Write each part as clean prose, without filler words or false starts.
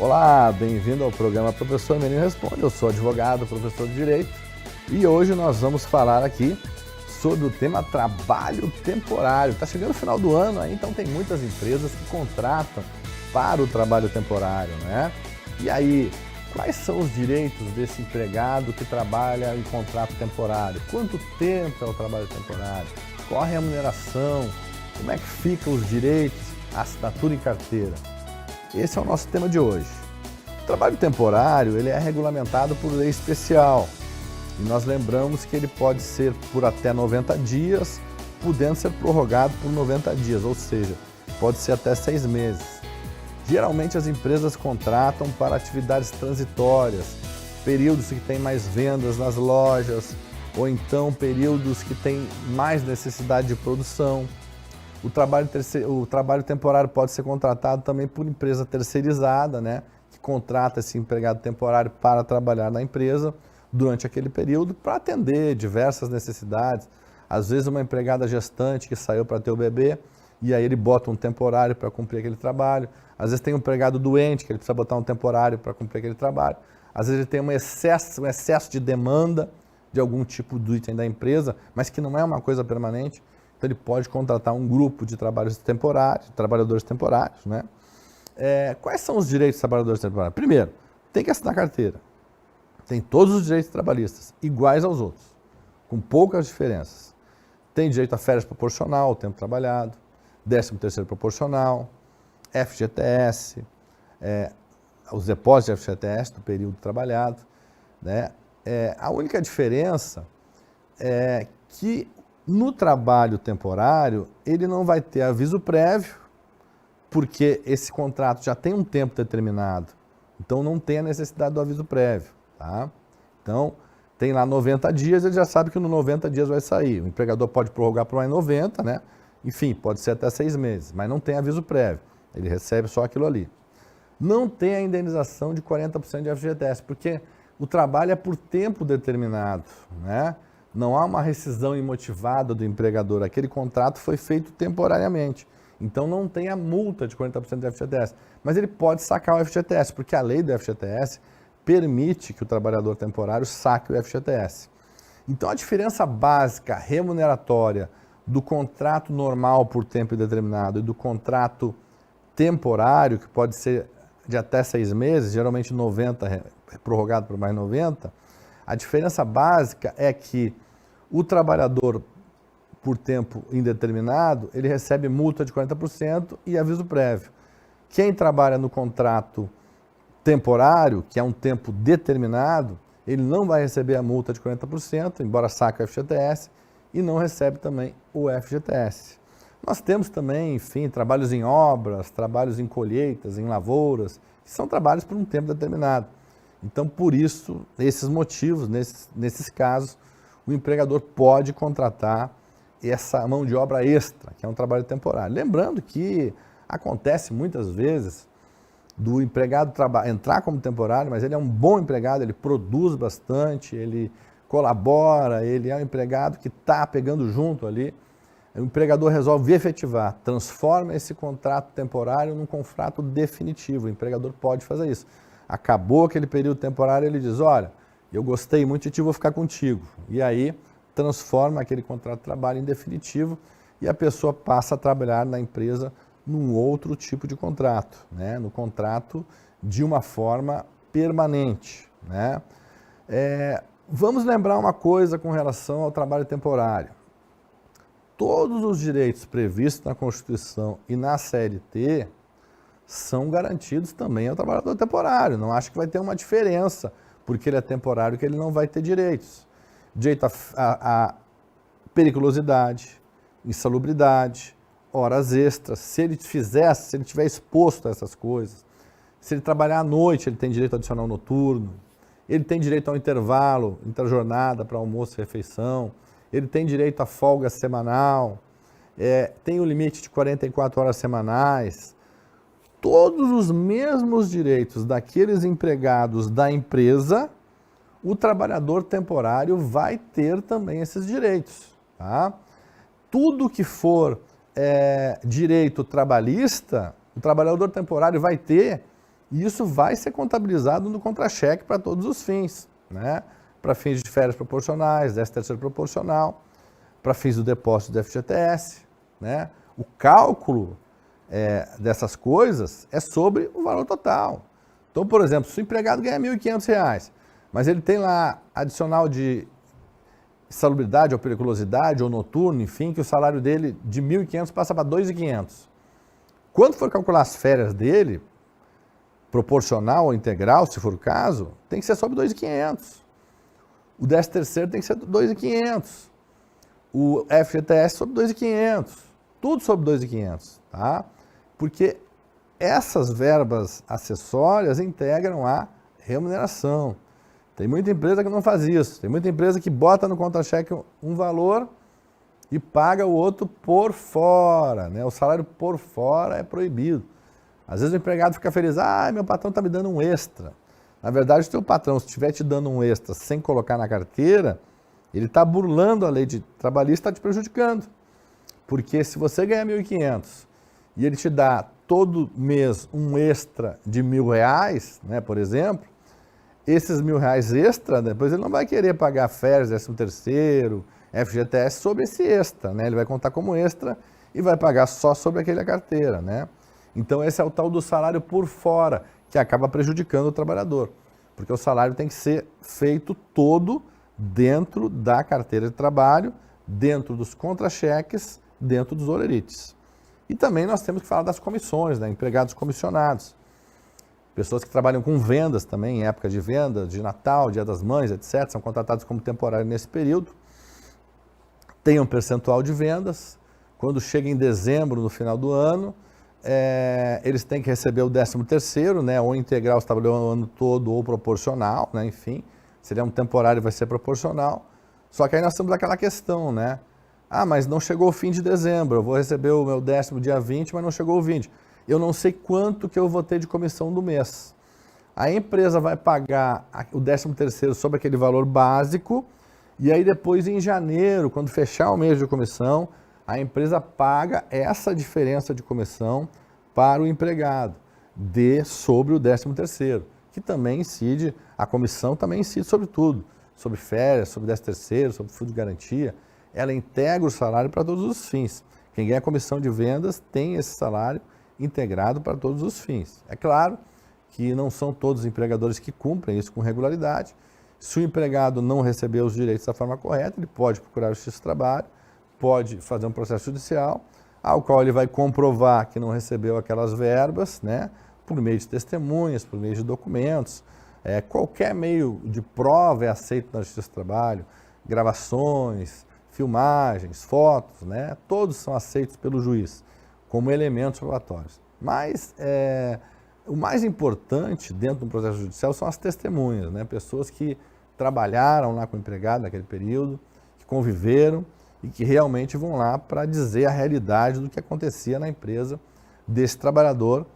Olá, bem-vindo ao programa Professor Menino Responde. Eu sou advogado, professor de Direito e hoje nós vamos falar aqui sobre o tema trabalho temporário. Está chegando o final do ano, então tem muitas empresas que contratam para o trabalho temporário, né? E aí, quais são os direitos desse empregado que trabalha em contrato temporário? Quanto tempo é o trabalho temporário? Qual a remuneração? Como é que ficam os direitos, a assinatura em carteira? Esse é o nosso tema de hoje. O trabalho temporário ele é regulamentado por lei especial e nós lembramos que ele pode ser por até 90 dias, podendo ser prorrogado por 90 dias, ou seja, pode ser até 6 meses. Geralmente as empresas contratam para atividades transitórias, períodos que tem mais vendas nas lojas, ou então períodos que tem mais necessidade de produção. O trabalho temporário pode ser contratado também por empresa terceirizada, né, que contrata esse empregado temporário para trabalhar na empresa durante aquele período para atender diversas necessidades. Às vezes uma empregada gestante que saiu para ter o bebê e aí ele bota um temporário para cumprir aquele trabalho. Às vezes tem um empregado doente que ele precisa botar um temporário para cumprir aquele trabalho. Às vezes ele tem um excesso de demanda de algum tipo do item da empresa, mas que não é uma coisa permanente. Então ele pode contratar um grupo de trabalhadores temporários, né? Quais são os direitos dos trabalhadores temporários? Primeiro, tem que assinar carteira. Tem todos os direitos trabalhistas, iguais aos outros, com poucas diferenças. Tem direito a férias proporcional, o tempo trabalhado, 13º proporcional, FGTS, os depósitos de FGTS do período trabalhado, né? A única diferença é que no trabalho temporário, ele não vai ter aviso prévio, porque esse contrato já tem um tempo determinado, então não tem a necessidade do aviso prévio, tá? Então, tem lá 90 dias, ele já sabe que no 90 dias vai sair. O empregador pode prorrogar por mais 90, né? Enfim, pode ser até 6 meses, mas não tem aviso prévio, ele recebe só aquilo ali. Não tem a indenização de 40% de FGTS, porque o trabalho é por tempo determinado, né? Não há uma rescisão imotivada do empregador, aquele contrato foi feito temporariamente. Então não tem a multa de 40% do FGTS, mas ele pode sacar o FGTS, porque a lei do FGTS permite que o trabalhador temporário saque o FGTS. Então a diferença básica remuneratória do contrato normal por tempo indeterminado e do contrato temporário, que pode ser de até 6 meses, geralmente 90, prorrogado por mais 90, a diferença básica é que o trabalhador por tempo indeterminado, ele recebe multa de 40% e aviso prévio. Quem trabalha no contrato temporário, que é um tempo determinado, ele não vai receber a multa de 40%, embora saque o FGTS, e não recebe também o FGTS. Nós temos também, enfim, trabalhos em obras, trabalhos em colheitas, em lavouras, que são trabalhos por um tempo determinado. Então, por isso, esses motivos, nesses casos, o empregador pode contratar essa mão de obra extra, que é um trabalho temporário. Lembrando que acontece muitas vezes do empregado entrar como temporário, mas ele é um bom empregado, ele produz bastante, ele colabora, ele é um empregado que está pegando junto ali. O empregador resolve efetivar, transforma esse contrato temporário num contrato definitivo. O empregador pode fazer isso. Acabou aquele período temporário, ele diz, olha, eu gostei muito de ti, vou ficar contigo. E aí transforma aquele contrato de trabalho em definitivo e a pessoa passa a trabalhar na empresa num outro tipo de contrato, né? No contrato de uma forma permanente, né? Vamos lembrar uma coisa com relação ao trabalho temporário. Todos os direitos previstos na Constituição e na CLT são garantidos também ao trabalhador temporário. Não acho que vai ter uma diferença, porque ele é temporário, que ele não vai ter direitos. Direito a periculosidade, insalubridade, horas extras. Se ele estiver exposto a essas coisas, se ele trabalhar à noite, ele tem direito adicional noturno, ele tem direito ao intervalo, interjornada para almoço e refeição, ele tem direito à folga semanal, tem o limite de 44 horas semanais. Todos os mesmos direitos daqueles empregados da empresa, o trabalhador temporário vai ter também esses direitos, tá? Tudo que for direito trabalhista, o trabalhador temporário vai ter E isso vai ser contabilizado no contra-cheque para todos os fins, né? Para fins de férias proporcionais, 13º proporcional, para fins do depósito do FGTS, né? O cálculo dessas coisas é sobre o valor total. Então, por exemplo, se o empregado ganha R$ 1.500, mas ele tem lá adicional de insalubridade ou periculosidade ou noturno, enfim, que o salário dele de R$ 1.500 passa para R$ 2.500. Quando for calcular as férias dele, proporcional ou integral, se for o caso, tem que ser sobre R$ 2.500. O 13º tem que ser R$ 2.500. O FGTS sobre R$ 2.500. Tudo sobre R$ 2.500, tá? Porque essas verbas acessórias integram a remuneração. Tem muita empresa que não faz isso. Tem muita empresa que bota no contra-cheque um valor e paga o outro por fora, né? O salário por fora é proibido. Às vezes o empregado fica feliz, meu patrão está me dando um extra. Na verdade, o teu patrão, se estiver te dando um extra sem colocar na carteira, ele está burlando a lei trabalhista, está te prejudicando. Porque se você ganha R$ 1.500 e ele te dá todo mês um extra de R$ 1.000, né, por exemplo, esses R$ 1.000 extra, depois ele não vai querer pagar férias, 13º, FGTS sobre esse extra, né? Ele vai contar como extra e vai pagar só sobre aquela carteira, né? Então esse é o tal do salário por fora, que acaba prejudicando o trabalhador, porque o salário tem que ser feito todo dentro da carteira de trabalho, dentro dos contra-cheques, dentro dos olerites. E também nós temos que falar das comissões, né? Empregados comissionados. Pessoas que trabalham com vendas também, em época de venda, de Natal, Dia das Mães, etc., são contratados como temporário nesse período. Tem um percentual de vendas. Quando chega em dezembro, no final do ano, eles têm que receber o 13º, né? Ou integral, se trabalhou o ano todo, ou proporcional, né? Enfim, se ele é um temporário, vai ser proporcional. Só que aí nós temos aquela questão, né? Mas não chegou o fim de dezembro, eu vou receber o meu 10º dia 20, mas não chegou o 20. Eu não sei quanto que eu vou ter de comissão do mês. A empresa vai pagar o 13º sobre aquele valor básico e aí depois em janeiro, quando fechar o mês de comissão, a empresa paga essa diferença de comissão para o empregado sobre o 13º, que também incide, a comissão também incide sobre tudo, sobre férias, sobre 13º, sobre fundo de garantia. Ela integra o salário para todos os fins. Quem ganha comissão de vendas tem esse salário integrado para todos os fins. É claro que não são todos os empregadores que cumprem isso com regularidade. Se o empregado não receber os direitos da forma correta, ele pode procurar o Justiça do Trabalho, pode fazer um processo judicial, ao qual ele vai comprovar que não recebeu aquelas verbas, né, por meio de testemunhas, por meio de documentos. Qualquer meio de prova é aceito na Justiça do Trabalho, gravações, filmagens, fotos, né, todos são aceitos pelo juiz como elementos probatórios. Mas o mais importante dentro do processo judicial são as testemunhas, né? Pessoas que trabalharam lá com o empregado naquele período, que conviveram e que realmente vão lá para dizer a realidade do que acontecia na empresa desse trabalhador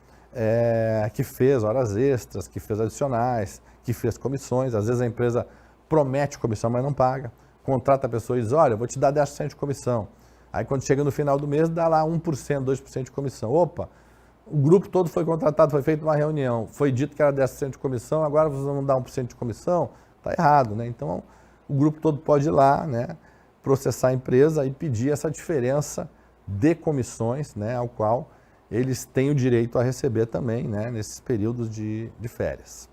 que fez horas extras, que fez adicionais, que fez comissões. Às vezes a empresa promete comissão, mas não paga. Contrata a pessoa e diz, olha, eu vou te dar 10% de comissão. Aí quando chega no final do mês, dá lá 1%, 2% de comissão. Opa, o grupo todo foi contratado, foi feita uma reunião, foi dito que era 10% de comissão, agora vocês vão dar 1% de comissão? Está errado, né? Então, o grupo todo pode ir lá, né, processar a empresa e pedir essa diferença de comissões, né, ao qual eles têm o direito a receber também, né, nesses períodos de férias.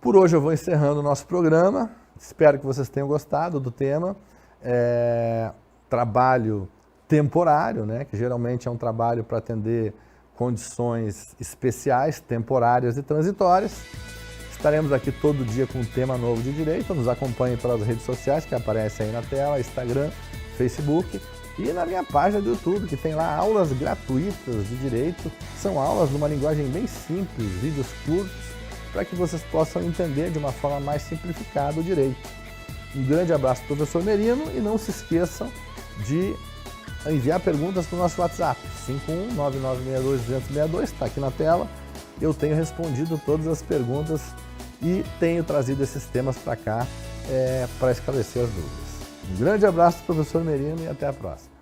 Por hoje eu vou encerrando o nosso programa. Espero que vocês tenham gostado do tema. Trabalho temporário, né, que geralmente é um trabalho para atender condições especiais, temporárias e transitórias. Estaremos aqui todo dia com um tema novo de direito. Nos acompanhe pelas redes sociais que aparecem aí na tela, Instagram, Facebook e na minha página do YouTube, que tem lá aulas gratuitas de direito. São aulas numa linguagem bem simples, vídeos curtos, para que vocês possam entender de uma forma mais simplificada o direito. Um grande abraço do professor Merino e não se esqueçam de enviar perguntas para o nosso WhatsApp, 51-9962-262, está aqui na tela. Eu tenho respondido todas as perguntas e tenho trazido esses temas para cá para esclarecer as dúvidas. Um grande abraço do professor Merino e até a próxima.